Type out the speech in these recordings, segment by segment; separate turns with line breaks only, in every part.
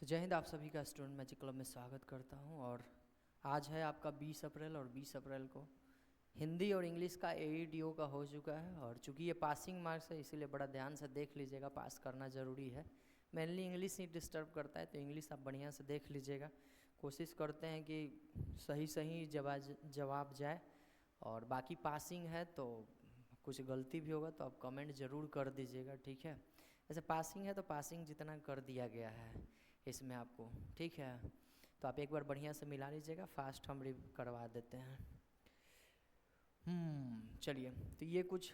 तो जय हिंद। आप सभी का स्टूडेंट मैजिक क्लब में स्वागत करता हूं। और आज है आपका 20 अप्रैल और 20 अप्रैल को हिंदी और इंग्लिश का एईडीओ का हो चुका है। और चूंकि ये पासिंग मार्क्स है इसीलिए बड़ा ध्यान से देख लीजिएगा, पास करना ज़रूरी है। मेनली इंग्लिश ही डिस्टर्ब करता है, तो इंग्लिश आप बढ़िया से देख लीजिएगा। कोशिश करते हैं कि सही सही जवाब जाए। और बाकी पासिंग है तो कुछ गलती भी होगा तो आप कमेंट ज़रूर कर दीजिएगा, ठीक है। ऐसे पासिंग है तो पासिंग जितना कर दिया गया है इसमें आपको, ठीक है। तो आप एक बार बढ़िया से मिला लीजिएगा, फास्ट हम करवा देते हैं। चलिए, तो ये कुछ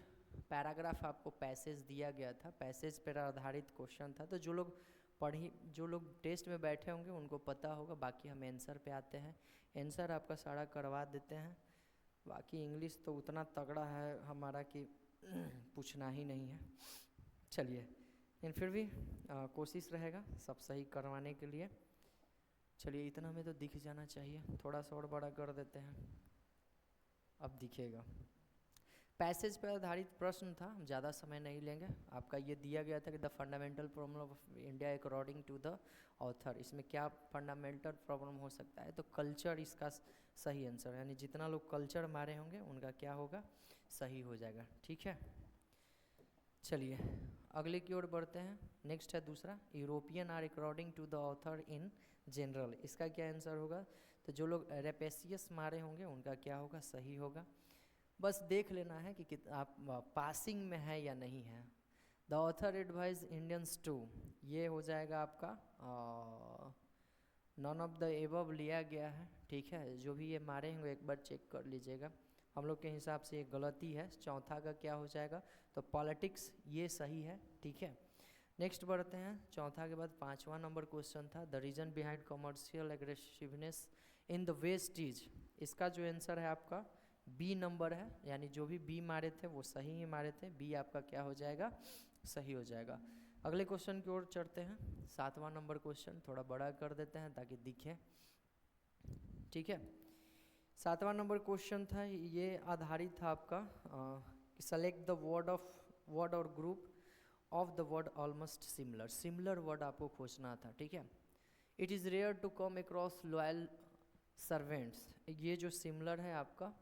पैराग्राफ आपको पैसेज दिया गया था, पैसेज पर आधारित क्वेश्चन था। तो जो लोग टेस्ट में बैठे होंगे उनको पता होगा। बाकी हम आंसर पे आते हैं, आंसर आपका सारा करवा देते हैं। बाकी इंग्लिश तो उतना तगड़ा है हमारा कि पूछना ही नहीं है। चलिए, लेकिन फिर भी कोशिश रहेगा सब सही करवाने के लिए। चलिए, इतना में तो दिख जाना चाहिए, थोड़ा सा और बड़ा कर देते हैं, अब दिखेगा। पैसेज पर आधारित प्रश्न था, ज़्यादा समय नहीं लेंगे। आपका ये दिया गया था कि the fundamental problem of India according to the author. इसमें क्या फंडामेंटल प्रॉब्लम हो सकता है, तो कल्चर इसका सही आंसर, यानी जितना लोग कल्चर मारे होंगे उनका क्या होगा, सही हो जाएगा, ठीक है। चलिए अगले की ओर बढ़ते हैं। नेक्स्ट है दूसरा, European are according to the author in general. इसका क्या आंसर होगा, तो जो लोग रेपेसियस मारे होंगे उनका क्या होगा, सही होगा। बस देख लेना है कि आप पासिंग में है या नहीं है। The author advise Indians to, ये हो जाएगा आपका नॉन ऑफ द एबव लिया गया है, ठीक है। जो भी ये मारे होंगे एक बार चेक कर लीजिएगा। हम लोग के हिसाब से ये गलती है। चौथा का क्या हो जाएगा, तो पॉलिटिक्स, ये सही है, ठीक है। नेक्स्ट बढ़ते हैं। चौथा के बाद पांचवा नंबर क्वेश्चन था, the reason behind commercial aggressiveness in the west is. इसका जो आंसर है आपका बी नंबर है, यानी जो भी बी मारे थे वो सही ही मारे थे। बी आपका क्या हो जाएगा, सही हो जाएगा। अगले क्वेश्चन की ओर चढ़ते हैं। सातवां नंबर क्वेश्चन थोड़ा बड़ा कर देते हैं ताकि दिखे, ठीक है। सातवां नंबर क्वेश्चन था, ये आधारित था आपका सेलेक्ट द वर्ड और group of the word almost similar. Similar word आपको खोजना था, ठीक है। It is rare to come across loyal servants. ये जो सिमिलर है आपका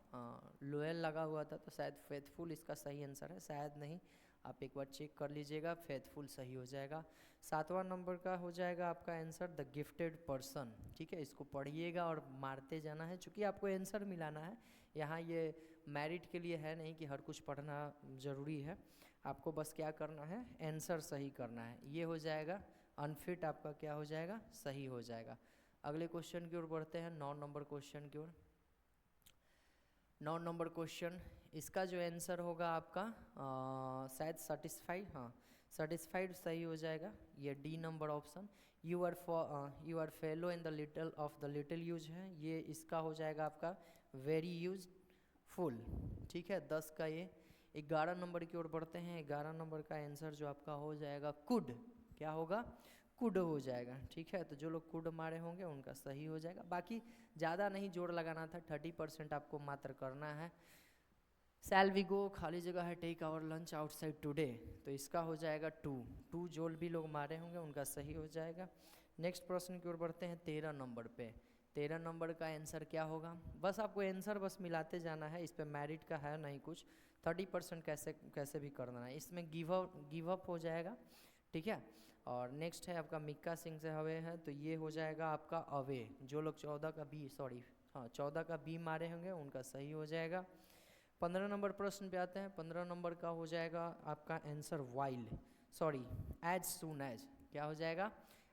लॉयल लगा हुआ था, तो शायद फेथफुल इसका सही आंसर है, शायद नहीं, आप एक बार चेक कर लीजिएगा। फेथफुल सही हो जाएगा। सातवां नंबर का हो जाएगा आपका आंसर द गिफ्टेड पर्सन, ठीक है। इसको पढ़िएगा और मारते जाना है, चूँकि आपको आंसर मिलाना है। यहाँ ये मेरिट के लिए है नहीं कि हर कुछ पढ़ना ज़रूरी है, आपको बस क्या करना है, आंसर सही करना है। ये हो जाएगा अनफिट, आपका क्या हो जाएगा, सही हो जाएगा। अगले क्वेश्चन की ओर बढ़ते हैं, 9 नंबर क्वेश्चन की ओर। 9 नंबर क्वेश्चन, इसका जो आंसर होगा आपका शायद सेटिस्फाइड, हाँ सेटिस्फाइड सही हो जाएगा। ये D number option, you are fellow in the little of the little use है, ये इसका हो जाएगा आपका वेरी यूज फुल, ठीक है। 10 का ये। 11 नंबर की ओर बढ़ते हैं। 11 नंबर का आंसर जो आपका हो जाएगा कुड, क्या होगा, कुड हो जाएगा, ठीक है। तो जो लोग कुड मारे होंगे उनका सही हो जाएगा। बाकी ज़्यादा नहीं जोर लगाना था, 30% आपको मात्र करना है। शैल वी गो, खाली जगह है, take our lunch outside today, तो इसका हो जाएगा टू जो भी लोग मारे होंगे उनका सही हो जाएगा। नेक्स्ट प्रश्न की ओर बढ़ते हैं 13 नंबर पे। 13 नंबर का आंसर क्या होगा, बस आपको आंसर बस मिलाते जाना है, इस पर मेरिट का है नहीं कुछ। 30% कैसे भी करना है, इसमें गिव अप हो जाएगा, ठीक है। और नेक्स्ट है आपका मिक्का सिंह से हवे है, तो ये हो जाएगा आपका अवे। जो लोग 14 का बी मारे होंगे उनका सही हो जाएगा। 15 नंबर प्रश्न पे आते हैं। 15 नंबर का हो जाएगा आपका आंसर एज सून एज, क्या हो जाएगा,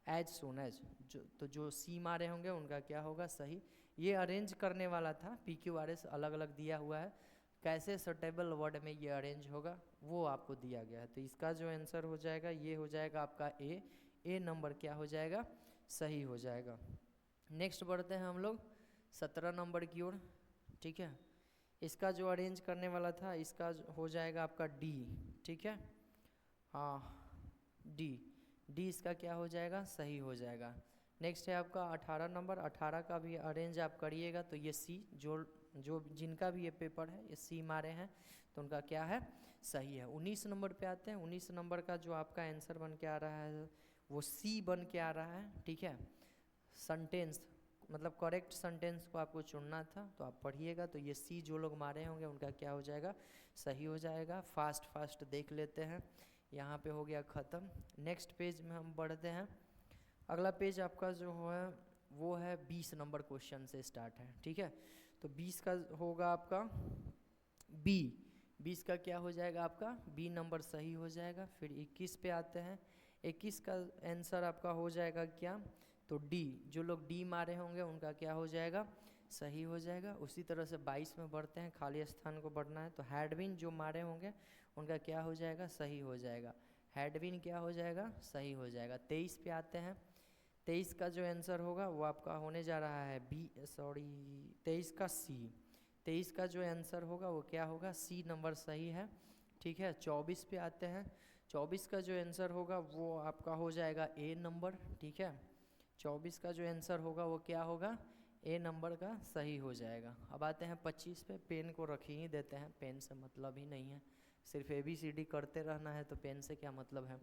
एज सून एज। जो सी मारे होंगे उनका क्या होगा, सही। ये अरेंज करने वाला था, PQRS अलग अलग दिया हुआ है, कैसे सटेबल वर्ड में ये अरेंज होगा वो आपको दिया गया है। तो इसका जो आंसर हो जाएगा ये हो जाएगा आपका ए नंबर क्या हो जाएगा, सही हो जाएगा। नेक्स्ट बढ़ते हैं हम लोग 17 नंबर की ओर, ठीक है। इसका जो अरेंज करने वाला था इसका हो जाएगा आपका डी, ठीक है, हाँ डी इसका क्या हो जाएगा, सही हो जाएगा। नेक्स्ट है आपका 18 नंबर। 18 का भी अरेंज आप करिएगा तो ये सी, जो जिनका भी ये पेपर है ये सी मारे हैं तो उनका क्या है, सही है। 19 नंबर पे आते हैं। 19 नंबर का जो आपका आंसर बन के आ रहा है वो सी बन के आ रहा है, ठीक है। सेंटेंस मतलब करेक्ट सेंटेंस को आपको चुनना था, तो आप पढ़िएगा। तो ये सी जो लोग मारे होंगे उनका क्या हो जाएगा, सही हो जाएगा। फास्ट फास्ट देख लेते हैं, यहाँ पे हो गया ख़त्म। नेक्स्ट पेज में हम बढ़ते हैं। अगला पेज आपका जो है वो है 20 नंबर क्वेश्चन से स्टार्ट है, ठीक है। तो 20 का होगा आपका बी, 20 का क्या हो जाएगा आपका बी नंबर सही हो जाएगा। फिर 21 पे आते हैं, 21 का आंसर आपका हो जाएगा क्या, तो डी। जो लोग डी मारे होंगे उनका क्या हो जाएगा, सही हो जाएगा। उसी तरह से 22 में बढ़ते हैं, खाली स्थान को बढ़ना है। तो हैडविन जो मारे होंगे उनका क्या हो जाएगा, सही हो जाएगा। हैडविन क्या हो जाएगा, सही हो जाएगा। 23 पे आते हैं, 23 का जो आंसर होगा वो आपका होने जा रहा है 23 का सी। 23 का जो आंसर होगा वो क्या होगा, सी नंबर सही है, ठीक है। 24 पे आते हैं, 24 का जो आंसर होगा वो आपका हो जाएगा ए नंबर, ठीक है। 24 का जो आंसर होगा वो क्या होगा, ए नंबर का सही हो जाएगा। अब आते हैं 25 पे, पेन को रख ही देते हैं, पेन से मतलब ही नहीं है, सिर्फ ABCD करते रहना है, तो पेन से क्या मतलब है।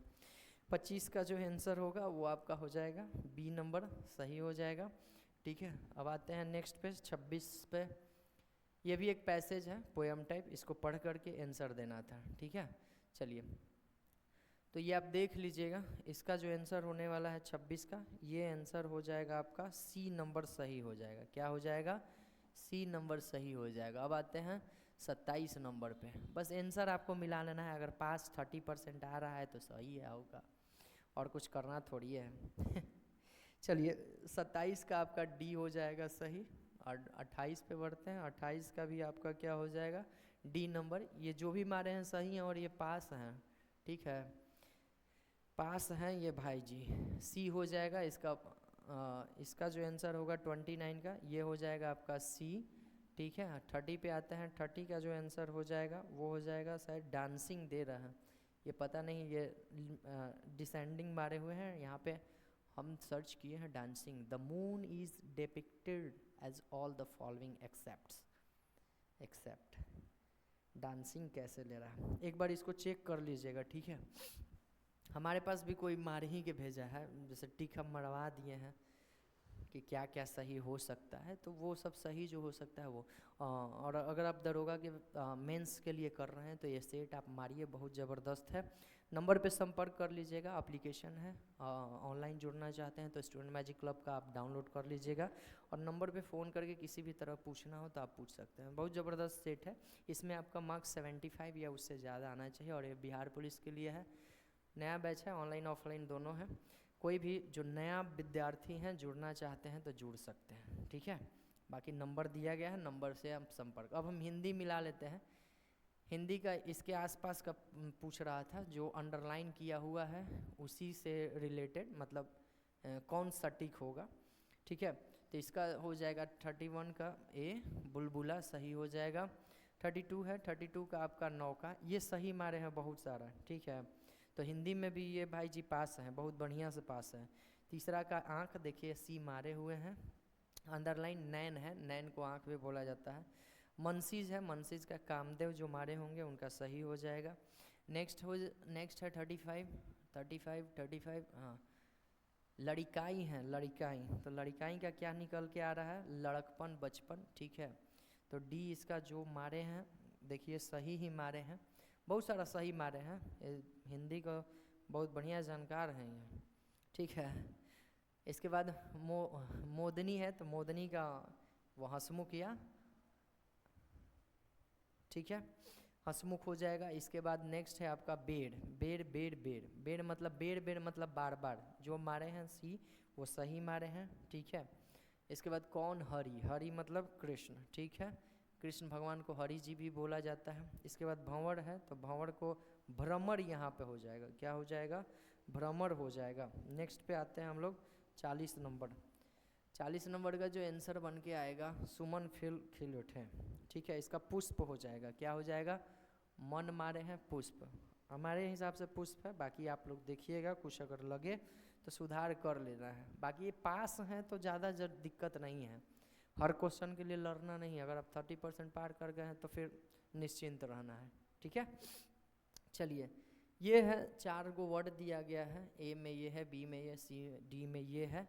25 का जो आंसर होगा वो आपका हो जाएगा बी नंबर सही हो जाएगा, ठीक है। अब आते हैं नेक्स्ट पेज 26 पे। ये भी एक पैसेज है पोएम टाइप, इसको पढ़ करके आंसर देना था, ठीक है। चलिए, तो ये आप देख लीजिएगा, इसका जो आंसर होने वाला है 26 का, ये आंसर हो जाएगा आपका सी नंबर सही हो जाएगा। क्या हो जाएगा, सी नंबर सही हो जाएगा। अब आते हैं 27 नंबर पे। बस आंसर आपको मिला लेना है, अगर पास 30% आ रहा है तो सही है होगा, और कुछ करना थोड़ी है। चलिए, 27 का आपका डी हो जाएगा सही। और 28 पे बढ़ते हैं, 28 का भी आपका क्या हो जाएगा, डी नंबर। ये जो भी मारे हैं सही हैं और ये पास हैं, ठीक है, पास हैं ये भाई जी। सी हो जाएगा इसका। इसका जो आंसर होगा 29 का, ये हो जाएगा आपका सी, ठीक है। 30 पे आते हैं, 30 का जो आंसर हो जाएगा वो हो जाएगा शायद डांसिंग दे रहा है, ये पता नहीं, ये डिसेंडिंग मारे हुए हैं यहाँ पे। हम सर्च किए हैं dancing, the moon is depicted as all the following except dancing कैसे ले रहा है, एक बार इसको चेक कर लीजिएगा, ठीक है। हमारे पास भी कोई मार ही के भेजा है, जैसे टिक हम मरवा दिए हैं कि क्या क्या सही हो सकता है, तो वो सब सही जो हो सकता है वो। और अगर आप दरोगा के मेंस के लिए कर रहे हैं तो ये सेट आप मारिए, बहुत ज़बरदस्त है। नंबर पे संपर्क कर लीजिएगा, एप्लीकेशन है। ऑनलाइन जुड़ना चाहते हैं तो स्टूडेंट मैजिक क्लब का आप डाउनलोड कर लीजिएगा, और नंबर पे फ़ोन करके किसी भी तरह पूछना हो तो आप पूछ सकते हैं। बहुत ज़बरदस्त सेट है, इसमें आपका मार्क्स 75 या उससे ज़्यादा आना चाहिए, और ये बिहार पुलिस के लिए है। नया बैच है, ऑनलाइन ऑफलाइन दोनों है। कोई भी जो नया विद्यार्थी हैं जुड़ना चाहते हैं तो जुड़ सकते हैं, ठीक है। बाकी नंबर दिया गया है, नंबर से आप संपर्क। अब हम हिंदी मिला लेते हैं। हिंदी का इसके आसपास का पूछ रहा था, जो अंडरलाइन किया हुआ है उसी से रिलेटेड, मतलब कौन सटीक होगा, ठीक है। तो इसका हो जाएगा 31 का ए बुलबुला सही हो जाएगा। 32 है, 32 का आपका नौका, ये सही मारे हैं बहुत सारा, ठीक है। तो हिंदी में भी ये भाई जी पास हैं, बहुत बढ़िया से पास हैं। तीसरा का आँख देखिए सी मारे हुए हैं। अंडरलाइन नैन है, नैन को आँख भी बोला जाता है। मनसीज है, मनसीज का कामदेव जो मारे होंगे उनका सही हो जाएगा। नेक्स्ट है 35, हाँ लड़िकाई हैं, लड़िकाई, तो लड़िकाई का क्या निकल के आ रहा है, लड़कपन बचपन, ठीक है। तो डी इसका जो मारे हैं देखिए सही ही मारे हैं, बहुत सारा सही मारे हैं। हिंदी का बहुत बढ़िया जानकार हैं ये, ठीक है। इसके बाद मोदनी है, तो मोदनी का वो हंसमुख या, ठीक है, हंसमुख हो जाएगा। इसके बाद नेक्स्ट है आपका बेड़, बेड़ बेड़ बेड़ बेड़ मतलब बेड़ मतलब बार बार, जो मारे हैं सी वो सही मारे हैं, ठीक है। इसके बाद कौन, हरि, हरि मतलब कृष्ण, ठीक है। कृष्ण भगवान को हरि जी भी बोला जाता है। इसके बाद भंवर है, तो भंवर को भ्रमर यहाँ पे हो जाएगा, क्या हो जाएगा, भ्रमर हो जाएगा। नेक्स्ट पे आते हैं हम लोग 40 नंबर। 40 नंबर का जो आंसर बन के आएगा, सुमन खिल उठे, ठीक है। इसका पुष्प हो जाएगा, क्या हो जाएगा, मन मारे हैं पुष्प, हमारे हिसाब से पुष्प है, बाकी आप लोग देखिएगा, कुछ अगर लगे तो सुधार कर लेना है। बाकी ये पास हैं तो ज़्यादा दिक्कत नहीं है, हर क्वेश्चन के लिए लड़ना नहीं है। अगर आप 30% पार कर गए हैं तो फिर निश्चिंत रहना है, ठीक है। चलिए, ये है 4 गो वर्ड दिया गया है, ए में ये है, बी में ये, सी डी में ये है।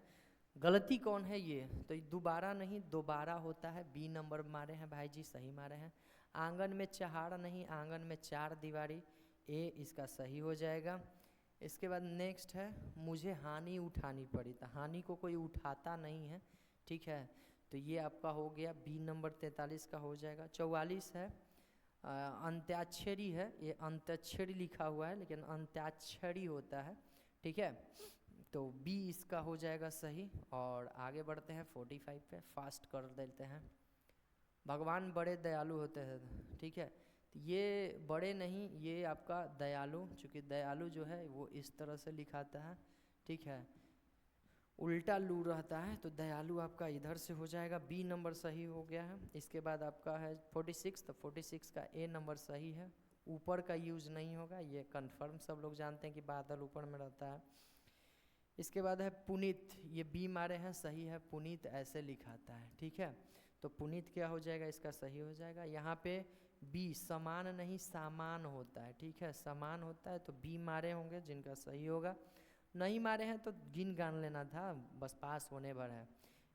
गलती कौन है ये, तो दोबारा नहीं दोबारा होता है। बी नंबर मारे हैं भाई जी, सही मारे हैं। आंगन में चहाड़ नहीं, आंगन में 4 दीवारी, ए इसका सही हो जाएगा। इसके बाद नेक्स्ट है मुझे हानि उठानी पड़ी, तो हानि को कोई उठाता नहीं है, ठीक है, तो ये आपका हो गया बी नंबर 43 का हो जाएगा। 44 है अंत्याक्षरी है, ये अंत्याक्षरी लिखा हुआ है लेकिन अंत्याक्षरी होता है, ठीक है, तो बी इसका हो जाएगा सही। और आगे बढ़ते हैं 45 पे, फास्ट कर देते हैं। भगवान बड़े दयालु होते हैं, ठीक है, तो ये बड़े नहीं, ये आपका दयालु, चूँकि दयालु जो है वो इस तरह से लिखाता है, ठीक है, उल्टा लू रहता है, तो दयालु आपका इधर से हो जाएगा, बी नंबर सही हो गया है। इसके बाद आपका है 46, तो 46 का ए नंबर सही है। ऊपर का यूज नहीं होगा, ये कंफर्म सब लोग जानते हैं कि बादल ऊपर में रहता है। इसके बाद है पुनीत, ये बी मारे हैं, सही है, पुनीत ऐसे लिखाता है, ठीक है, तो पुनीत क्या हो जाएगा, इसका सही हो जाएगा। यहाँ पे बी समान नहीं सामान होता है, ठीक है, समान होता है, तो बी मारे होंगे जिनका सही होगा। नहीं मारे हैं तो गिन गान लेना था, बस पास होने भर है।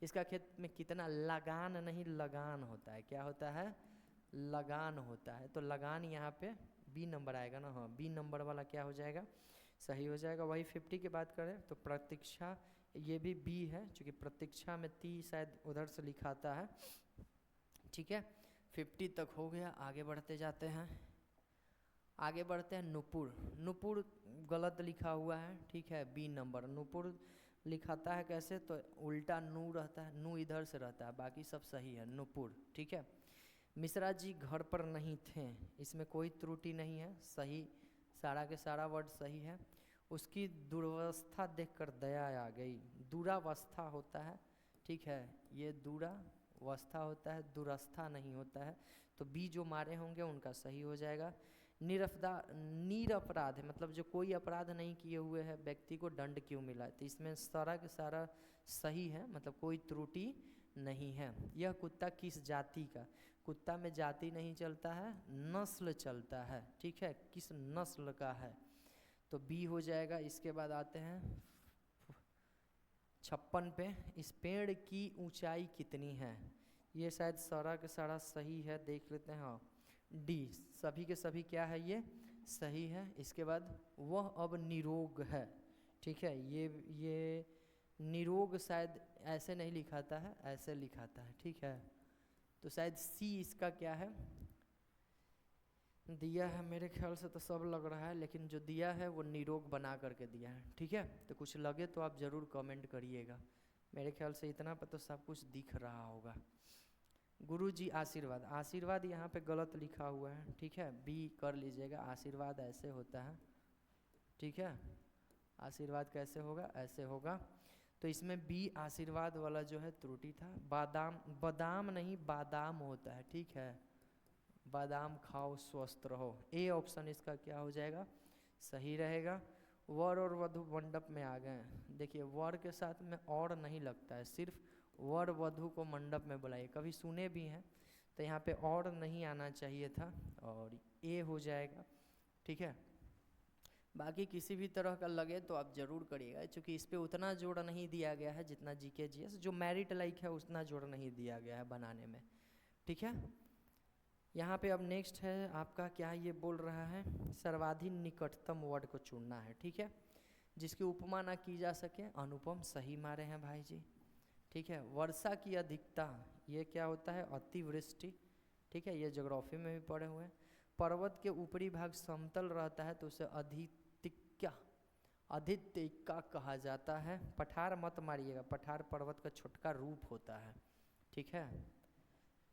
इसका खेत में कितना, लगान नहीं लगान होता है, क्या होता है, लगान होता है, तो लगान यहाँ पे बी नंबर आएगा ना, हाँ बी नंबर वाला क्या हो जाएगा, सही हो जाएगा। वही 50 की बात करें तो प्रतीक्षा, ये भी बी है, क्योंकि प्रतीक्षा में ती शायद उधर से लिखाता है, ठीक है। 50 तक हो गया, आगे बढ़ते जाते हैं। आगे बढ़ते हैं नुपुर, नुपुर गलत लिखा हुआ है, ठीक है, बी नंबर। नुपुर लिखाता है कैसे, तो उल्टा नू रहता है, नू इधर से रहता है, बाकी सब सही है, नुपुर, ठीक है। मिश्रा जी घर पर नहीं थे, इसमें कोई त्रुटि नहीं है, सही, सारा के सारा वर्ड सही है। उसकी दुर्वस्था देखकर दया आ गई, दुरावस्था होता है, ठीक है, ये दुरावस्था होता है, दुरस्था नहीं होता है, तो बी जो मारे होंगे उनका सही हो जाएगा। निरपराध है, मतलब जो कोई अपराध नहीं किए हुए है व्यक्ति को दंड क्यों मिला, तो इसमें सारा के सारा सही है, मतलब कोई त्रुटि नहीं है। यह कुत्ता किस जाति का, कुत्ता में जाति नहीं चलता है, नस्ल चलता है, ठीक है, किस नस्ल का है, तो बी हो जाएगा। इसके बाद आते हैं 56 पे, इस पेड़ की ऊंचाई कितनी है, ये शायद सारा के सारा सही है, देख लेते हैं, हाँ डी, सभी के सभी क्या है, ये सही है। इसके बाद वह अब निरोग है, ठीक है, ये निरोग शायद ऐसे नहीं लिखाता है, ऐसे लिखाता है, ठीक है, तो शायद सी इसका क्या है, दिया है, मेरे ख्याल से तो सब लग रहा है, लेकिन जो दिया है वो निरोग बना करके दिया है, ठीक है, तो कुछ लगे तो आप ज़रूर कमेंट करिएगा, मेरे ख्याल से इतना पर तो सब कुछ दिख रहा होगा। गुरु जी आशीर्वाद, आशीर्वाद यहाँ पे गलत लिखा हुआ है, ठीक है, बी कर लीजिएगा, आशीर्वाद ऐसे होता है, ठीक है, आशीर्वाद कैसे होगा, ऐसे होगा, तो इसमें बी आशीर्वाद वाला जो है त्रुटि था। बादाम, बादाम नहीं बादाम होता है, ठीक है, बादाम खाओ स्वस्थ रहो, ए ऑप्शन इसका क्या हो जाएगा, सही रहेगा। वर और वधु मंडप में आ गए, देखिए वर के साथ में और नहीं लगता है, सिर्फ वर वधु को मंडप में बुलाइए, कभी सुने भी हैं, तो यहाँ पे और नहीं आना चाहिए था, और ए हो जाएगा, ठीक है। बाकी किसी भी तरह का लगे तो आप ज़रूर करिएगा, क्योंकि इस पर उतना जोड़ नहीं दिया गया है जितना जीके जीएस, जो मेरिट लाइक है उतना जोड़ नहीं दिया गया है बनाने में, ठीक है। यहाँ पे अब नेक्स्ट है आपका क्या, ये बोल रहा है सर्वाधिक निकटतम वर्ड को चुनना है, ठीक है, जिसकी उपमा ना की जा सके, अनुपम, सही मारे हैं भाई जी, ठीक है। वर्षा की अधिकता, ये क्या होता है, अतिवृष्टि, ठीक है, ये ज्योग्राफी में भी पढ़े हुए हैं। पर्वत के ऊपरी भाग समतल रहता है तो उसे अधितिक्का कहा जाता है। पठार मत मारिएगा, पठार पर्वत का छोटका रूप होता है, ठीक है।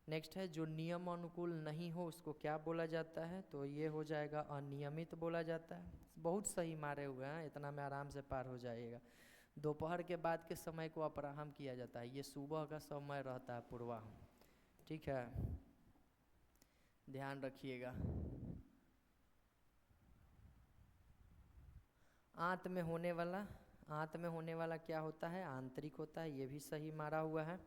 नेक्स्ट है जो नियम अनुकूल नहीं हो उसको क्या बोला जाता है, तो ये हो जाएगा अनियमित बोला जाता है। बहुत सही मारे हुए हैं, इतना में आराम से पार हो जाइएगा। दोपहर के बाद के समय को अपराह्न किया जाता है, ये सुबह का समय रहता है पूर्वाह्न, ठीक है, ध्यान रखिएगा। आंत में होने वाला क्या होता है, आंतरिक होता है, ये भी सही मारा हुआ है,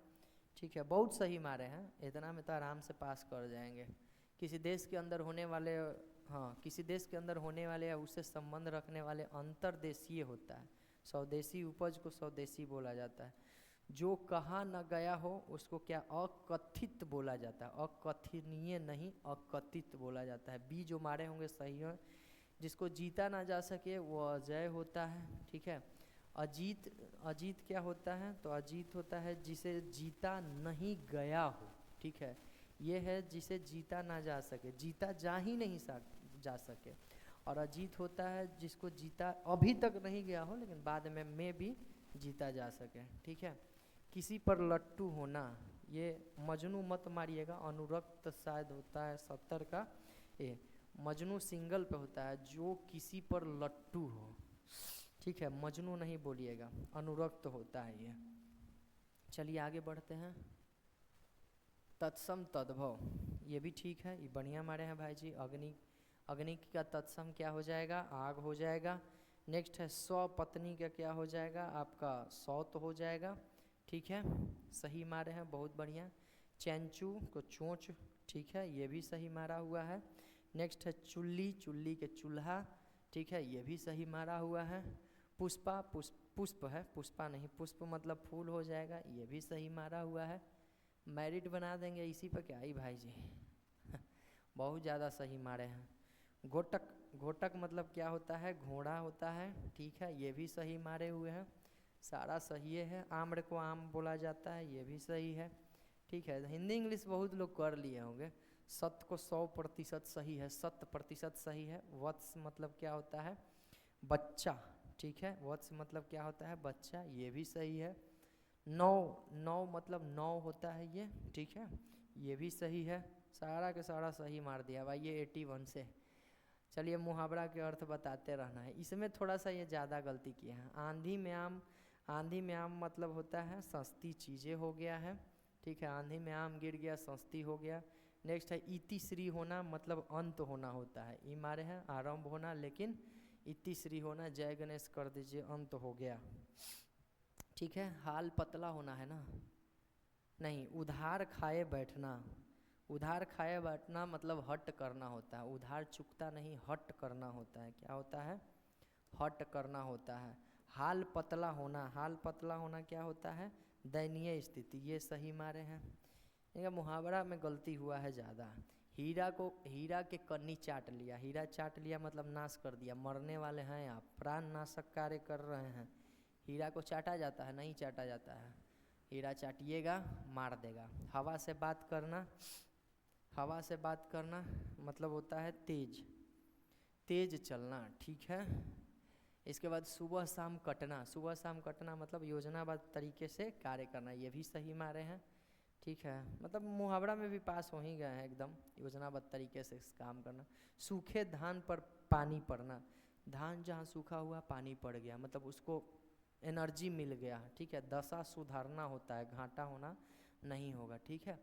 ठीक है, बहुत सही मारे हैं, इतना में तो आराम से पास कर जाएंगे। किसी देश के अंदर होने वाले हाँ, किसी देश के अंदर होने वाले या उससे संबंध रखने वाले अंतर्देशीय होता है। स्वदेशी उपज को स्वदेशी बोला जाता है। जो कहा न गया हो उसको क्या अकथित बोला जाता है, अकथनीय नहीं अकथित बोला जाता है। बी जो मारे होंगे सही है। जिसको जीता ना जा सके वो अजय होता है, ठीक है। अजीत, अजीत क्या होता है, तो अजीत होता है जिसे जीता नहीं गया हो, ठीक है। ये है जिसे जीता ना जा सके, जीता जा ही नहीं जा सके। और अजीत होता है जिसको जीता अभी तक नहीं गया हो लेकिन बाद में भी जीता जा सके, ठीक है। किसी पर लट्टू होना, ये मजनू मत मारिएगा, अनुरक्त शायद होता है 70 का। ये मजनू सिंगल पे होता है, जो किसी पर लट्टू हो, ठीक है। मजनू नहीं बोलिएगा, अनुरक्त होता है ये। चलिए आगे बढ़ते हैं। तत्सम तद्भव, ये भी ठीक है, ये बढ़िया मारे हैं भाई जी। अग्नि, अग्नि का तत्सम क्या हो जाएगा, आग हो जाएगा। नेक्स्ट है स्वपत्नी का क्या हो जाएगा, आपका सौत हो जाएगा, ठीक है। सही मारे हैं, बहुत बढ़िया। चैंचू को चोंच, ठीक है, ये भी सही मारा हुआ है। नेक्स्ट है चुल्ली, चुल्ली के चूल्हा, ठीक है, ये भी सही मारा हुआ है। पुष्पा, पुष्प है, पुष्पा नहीं, पुष्प मतलब फूल हो जाएगा, ये भी सही मारा हुआ है। मैरिट बना देंगे इसी पर क्या ही भाई जी बहुत ज़्यादा सही मारे हैं। घोटक, घोटक मतलब क्या होता है, घोड़ा होता है, ठीक है, ये भी सही मारे हुए हैं, सारा सही है। आम्र को आम बोला जाता है, ये भी सही है, ठीक है। हिंदी इंग्लिश बहुत लोग कर लिए होंगे। सत्य को 100% सही है, 100% सही है। वत्स मतलब क्या होता है, बच्चा, ठीक है, वत्स मतलब क्या होता है, बच्चा, ये भी सही है। नौ, नौ मतलब 9 होता है ये, ठीक है, ये भी सही है। सारा के सारा सही मार दिया भाई ये 81 से। चलिए मुहावरा के अर्थ बताते रहना है, इसमें थोड़ा सा ये ज़्यादा गलती किए हैं। आंधी में आम, आंधी में आम मतलब होता है सस्ती चीज़ें हो गया है, ठीक है। आंधी में आम गिर गया, सस्ती हो गया। नेक्स्ट है इति श्री होना, मतलब अंत होना होता है। ई मारे हैं आरंभ होना, लेकिन इति श्री होना, जय गणेश कर दीजिए, अंत हो गया, ठीक है। हाल पतला होना है ना, नहीं, उधार खाए बैठना, उधार खाए बैठना मतलब हट करना होता है। उधार चुकता नहीं, हट करना होता है। क्या होता है, हट करना होता है। हाल पतला होना, हाल पतला होना क्या होता है, दयनीय स्थिति, ये सही मारे हैं। इनका मुहावरा में गलती हुआ है ज़्यादा। हीरा को, हीरा के कन्नी चाट लिया, हीरा चाट लिया मतलब नाश कर दिया, मरने वाले हैं आप, प्राण नाशक कार्य कर रहे हैं। हीरा को चाटा जाता है, नहीं चाटा जाता है। हीरा चाटिएगा मार देगा। हवा से बात करना, हवा से बात करना मतलब होता है तेज, तेज चलना, ठीक है। इसके बाद सुबह शाम कटना, सुबह शाम कटना मतलब योजनाबद्ध तरीके से कार्य करना, ये भी सही मारे हैं, ठीक है। मतलब मुहावरा में भी पास हो ही गए हैं एकदम, योजनाबद्ध तरीके से काम करना। सूखे धान पर पानी पड़ना, धान जहाँ सूखा हुआ पानी पड़ गया मतलब उसको एनर्जी मिल गया, ठीक है। दशा सुधारना होता है, घाटा होना नहीं होगा, ठीक है।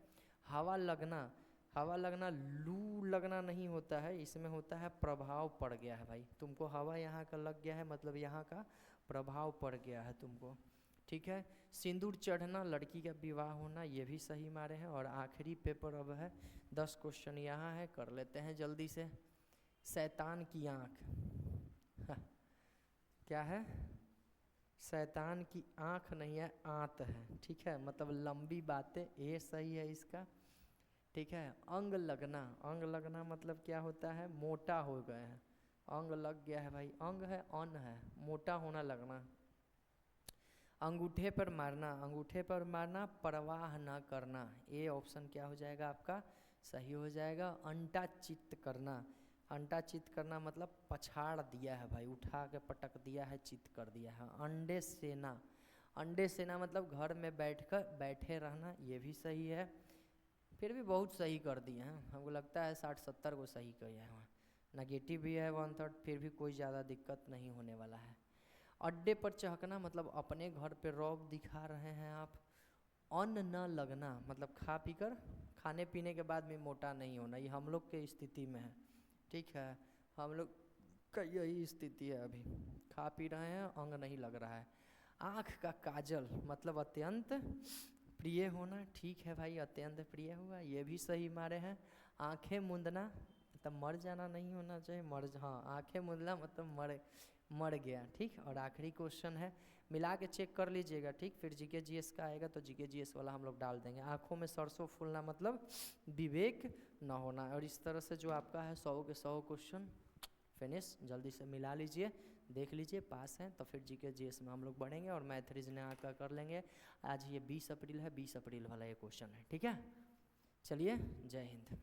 हवा लगना, हवा लगना लू लगना नहीं होता है, इसमें होता है प्रभाव पड़ गया है भाई, तुमको हवा यहाँ का लग गया है मतलब यहाँ का प्रभाव पड़ गया है तुमको, ठीक है। सिंदूर चढ़ना, लड़की का विवाह होना, ये भी सही मारे हैं। और आखिरी पेपर अब है, 10 क्वेश्चन यहाँ है, कर लेते हैं जल्दी से। शैतान की आँख क्या है, शैतान की आँख नहीं है, आंत है, ठीक है, मतलब लंबी बातें, ये सही है इसका, ठीक है। अंग लगना, अंग लगना मतलब क्या होता है, मोटा हो गए हैं, अंग लग गया है भाई, अंग है अन्न है, मोटा होना लगना। अंगूठे पर मारना, अंगूठे पर मारना, परवाह न करना, ये ऑप्शन क्या हो जाएगा आपका, सही हो जाएगा। अंटा चित्त करना, अंटा चित्त करना मतलब पछाड़ दिया है भाई, उठा के पटक दिया है, चित्त कर दिया है। अंडे सेना, अंडे सेना मतलब घर में बैठे रहना, ये भी सही है। फिर भी बहुत सही कर दिए हैं, हमको लगता है 60-70 को सही किया है। नेगेटिव भी है 1/3, फिर भी कोई ज़्यादा दिक्कत नहीं होने वाला है। अड्डे पर चहकना मतलब अपने घर पे रौब दिखा रहे हैं आप। अन्न न लगना मतलब खा पी कर, खाने पीने के बाद भी मोटा नहीं होना, ये हम लोग के स्थिति में है, ठीक है। हम लोग का यही स्थिति है अभी, खा पी रहे हैं, अंग नहीं लग रहा है। आँख का काजल मतलब अत्यंत प्रिय होना, ठीक है भाई, अत्यंत प्रिय हुआ, ये भी सही मारे हैं। आँखें मूंदना मतलब मर जाना नहीं होना चाहिए, हाँ आंखें मुंदला मतलब मर गया, ठीक। और आखिरी क्वेश्चन है, मिला के चेक कर लीजिएगा, ठीक। फिर जीके जीएस का आएगा तो जीके जीएस वाला हम लोग डाल देंगे। आंखों में सरसों फूलना मतलब विवेक न होना। और इस तरह से जो आपका है 100 के 100 क्वेश्चन फिनिश। जल्दी से मिला लीजिए, देख लीजिए, पास हैं तो फिर जीके जीएस में हम लोग बढ़ेंगे और मैथ रीजनिंग का कर लेंगे। आज ये 20 अप्रैल है, 20 अप्रैल वाला ये क्वेश्चन है, ठीक है। चलिए, जय हिंद।